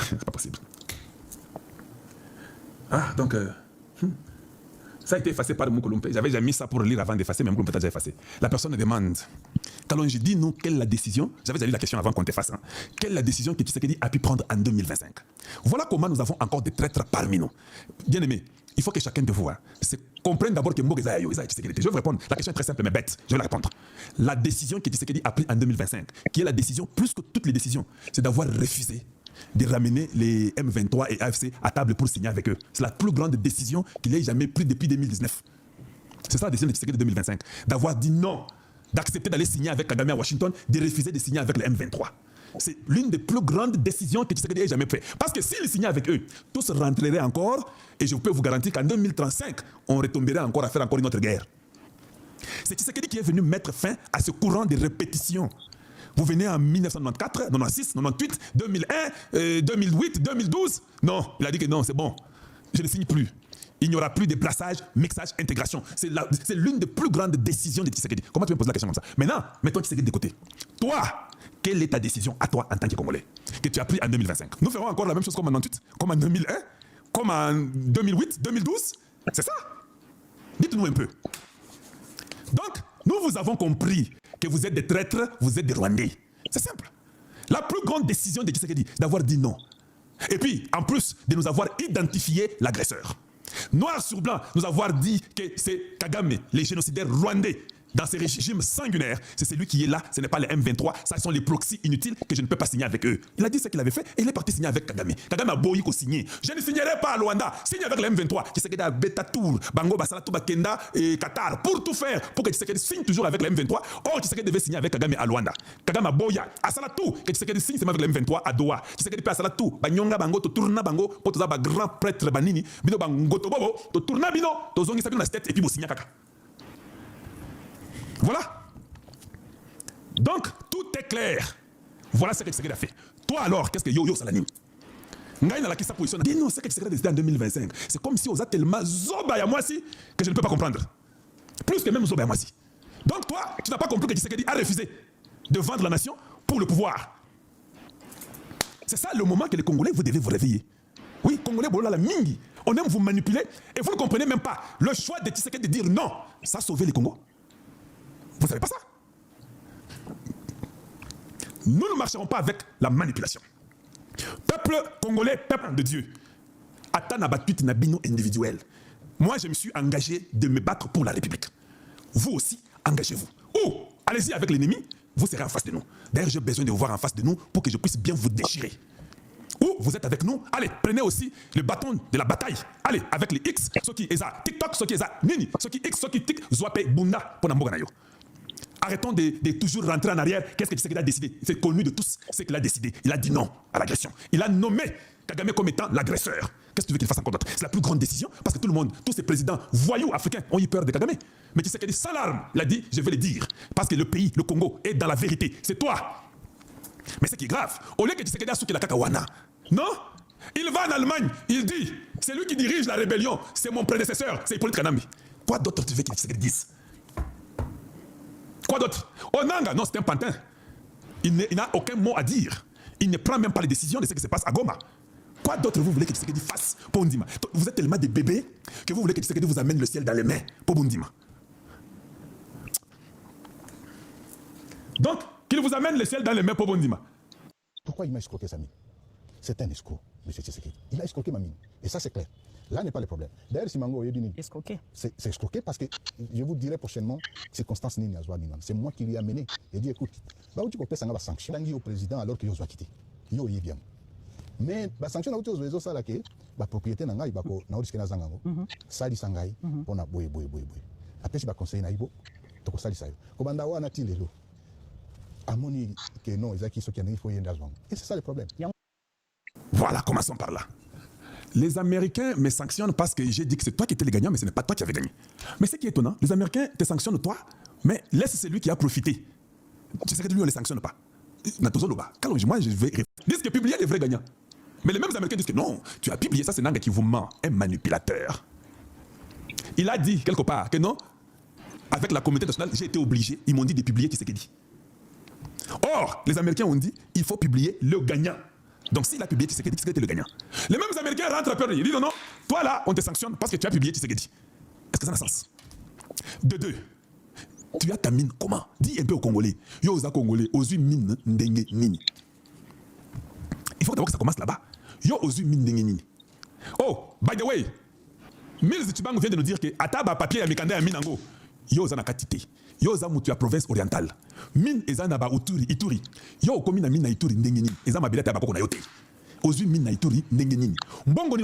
C'est pas possible. Ah, donc... ça a été effacé par Moukoulumpe. J'avais déjà mis ça pour lire avant d'effacer, mais Moukoulumpe a déjà effacé. La personne demande, Kalonji, dis-nous quelle est la décision, j'avais déjà lu la question avant qu'on t'efface, hein, quelle est la décision que Tshisekedi a pu prendre en 2025. Voilà comment nous avons encore des traîtres parmi nous. Bien aimé, il faut que chacun de vous comprenne d'abord que Mbogeza Yayo, Tshisekedi. Je vais vous répondre. La question est très simple mais bête. Je vais la répondre. La décision que Tshisekedi a prise en 2025, qui est la décision plus que toutes les décisions, c'est d'avoir refusé de ramener les M23 et AFC à table pour signer avec eux. C'est la plus grande décision qu'il ait jamais prise depuis 2019. C'est ça la décision de Tshisekedi de 2025. D'avoir dit non, d'accepter d'aller signer avec Kagame à Washington, de refuser de signer avec les M23. C'est l'une des plus grandes décisions que Tshisekedi ait jamais fait. Parce que s'il signait avec eux, tous rentreraient encore, et je peux vous garantir qu'en 2035, on retomberait encore à faire encore une autre guerre. C'est Tshisekedi qui est venu mettre fin à ce courant de répétition. Vous venez en 1994, 96, 98, 2001, 2008, 2012. Non, il a dit que non, c'est bon. Je ne signe plus. Il n'y aura plus de brassage, mixage, intégration. C'est l'une des plus grandes décisions de Tshisekedi. Comment tu me poses la question comme ça? Maintenant, mettons Tshisekedi de côté. Toi, quelle est ta décision à toi en tant que Congolais que tu as pris en 2025? Nous ferons encore la même chose comme en 98, comme en 2001, comme en 2008, 2012. C'est ça? Dites-nous un peu. Donc, nous vous avons compris que vous êtes des traîtres, vous êtes des Rwandais. C'est simple. La plus grande décision de Tshisekedi, d'avoir dit non. Et puis, en plus de nous avoir identifié l'agresseur. Noir sur blanc, nous avoir dit que c'est Kagame, les génocidaires rwandais, dans ces régimes sanguinaires, c'est celui qui est là, ce n'est pas les M23, ça sont les proxys inutiles que je ne peux pas signer avec eux. Il a dit ce qu'il avait fait et il est parti signer avec Kagame. Kagame a beau y signer. Je ne signerai pas à Luanda, signe avec les M23. Tshisekedi a Betatour, Bango, Basalatou, Bakenda et Qatar pour tout faire pour que Tshisekedi signe toujours avec les M23. Or, Tshisekedi devait signer avec Kagame à Luanda. Kagame a Boya, Asalatou, que Tshisekedi signe avec les M23 à Doha. Tshisekedi peut Asalatou, Banyonga Bango, to tourna Bango, pour tout ça, grand prêtre Banini, Bino Bango to Bobo, to tourna Bino, to zongi sa tête et puis vous signez Kaka. Voilà. Donc, tout est clair. Voilà ce que Tshisekedi a fait. Toi alors, qu'est-ce que Yo-Yo Salani? Ngaï n'a la sa position. Dis non, c'est que Tshisekedi a décidé en 2025. C'est comme si on a tellement Zoba moi si que je ne peux pas comprendre. Plus que même Zoba moi si. Donc toi, tu n'as pas compris que Tshisekedi a refusé de vendre la nation pour le pouvoir. C'est ça le moment que les Congolais, vous devez vous réveiller. Oui, Congolais, la mingi. On aime vous manipuler et vous ne comprenez même pas. Le choix de Tshisekedi de dire non, ça a sauvé les Congos. Vous ne savez pas ça? Nous ne marcherons pas avec la manipulation. Peuple congolais, peuple de Dieu. Ata na batut na bino individuel. Moi, je me suis engagé de me battre pour la République. Vous aussi, engagez-vous. Ou, allez-y avec l'ennemi, vous serez en face de nous. D'ailleurs, j'ai besoin de vous voir en face de nous pour que je puisse bien vous déchirer. Ou, vous êtes avec nous, allez, prenez aussi le bâton de la bataille. Allez, avec les X, ceux qui ont TikTok, ceux qui ont Nini, ceux qui X, ceux qui Tik, Zwape, Bunda, pour Namboga. Arrêtons de toujours rentrer en arrière. Qu'est-ce que Tshisekedi a décidé? C'est connu de tous ce qu'il a décidé. Il a dit non à l'agression. Il a nommé Kagame comme étant l'agresseur. Qu'est-ce que tu veux qu'il fasse encore d'autre? C'est la plus grande décision parce que tout le monde, tous ces présidents voyous africains ont eu peur de Kagame. Mais Tshisekedi sans larmes, il a dit, je vais le dire. Parce que le pays, le Congo, est dans la vérité. C'est toi. Mais ce qui est grave, au lieu que Tshisekedi a souki la Kakawana, non? Il va en Allemagne, il dit, c'est lui qui dirige la rébellion, c'est mon prédécesseur, c'est Hippolyte Kanambi. Quoi d'autre tu veux que Tshisekedi dise? Quoi d'autre? Onanga, non, c'est un pantin. Il n'a aucun mot à dire. Il ne prend même pas les décisions de ce qui se passe à Goma. Quoi d'autre vous voulez que Tshisekedi fasse pour Ndima? Vous êtes tellement des bébés que vous voulez que Tshisekedi vous amène le ciel dans les mains pour Ndima. Donc, qu'il vous amène le ciel dans les mains pour Ndima. Pourquoi il m'a escroqué sa mine? C'est un escroc, M. Tshisekedi. Il a escroqué ma mine. Et ça, c'est clair. Là n'est pas le problème. D'ailleurs, si Mango est escroqué. C'est escroqué parce que je vous dirai prochainement circonstances Nini Azwa Ninan. C'est moi qui lui ai amené. Il dit écoute, bah où tu peux faire une sanction au président alors qu'il doit quitter. Il y a bien. Mais la sanction là où tu as ça là que la propriété n'a pas ko na risque na zangango. Ça dit sangai on a boy. Après si ba conseil na ibo to ko ça dit ça. Ko banda wa na tilelo. Amoni que non, ils qui sont qui il faut y aller. Et c'est ça le problème. Voilà, commençons par là. Les Américains me sanctionnent parce que j'ai dit que c'est toi qui étais le gagnant, mais ce n'est pas toi qui avais gagné. Mais ce qui est étonnant, les Américains te sanctionnent toi, mais laisse celui qui a profité. Tu sais que lui, on ne les sanctionne pas. Moi, je vais disent que publier les vrais gagnants. Mais les mêmes Américains disent que non, tu as publié ça, c'est Nanga qui vous ment, un manipulateur. Il a dit quelque part que non, avec la communauté nationale, j'ai été obligé, ils m'ont dit de publier Tshisekedi. Or, les Américains ont dit, il faut publier le gagnant. Donc s'il a publié Tshisekedi, Tshisekedi était le gagnant. Les mêmes Américains rentrent à peur, ils disent non, non, toi là, on te sanctionne parce que tu as publié Tshisekedi. Est-ce que ça a un sens? De deux, tu as ta mine comment? Dis un peu aux Congolais. Yo aux Congolais, aux mine ndenge nini. Il faut d'abord que ça commence là-bas. Yo aux mine ndenge nini. Oh, by the way, Mills Tshibang vient de nous dire que Ataba papier à Mikanda à Minango. Yo aux anakatite. Yo aux amutu à province orientale. Mine ezana Ituri. Yo komi na mine na Ituri ndenge nini. Ezama bilata bakoko na yote. Aux mine na Ituri ndenge nini. Mbongo ni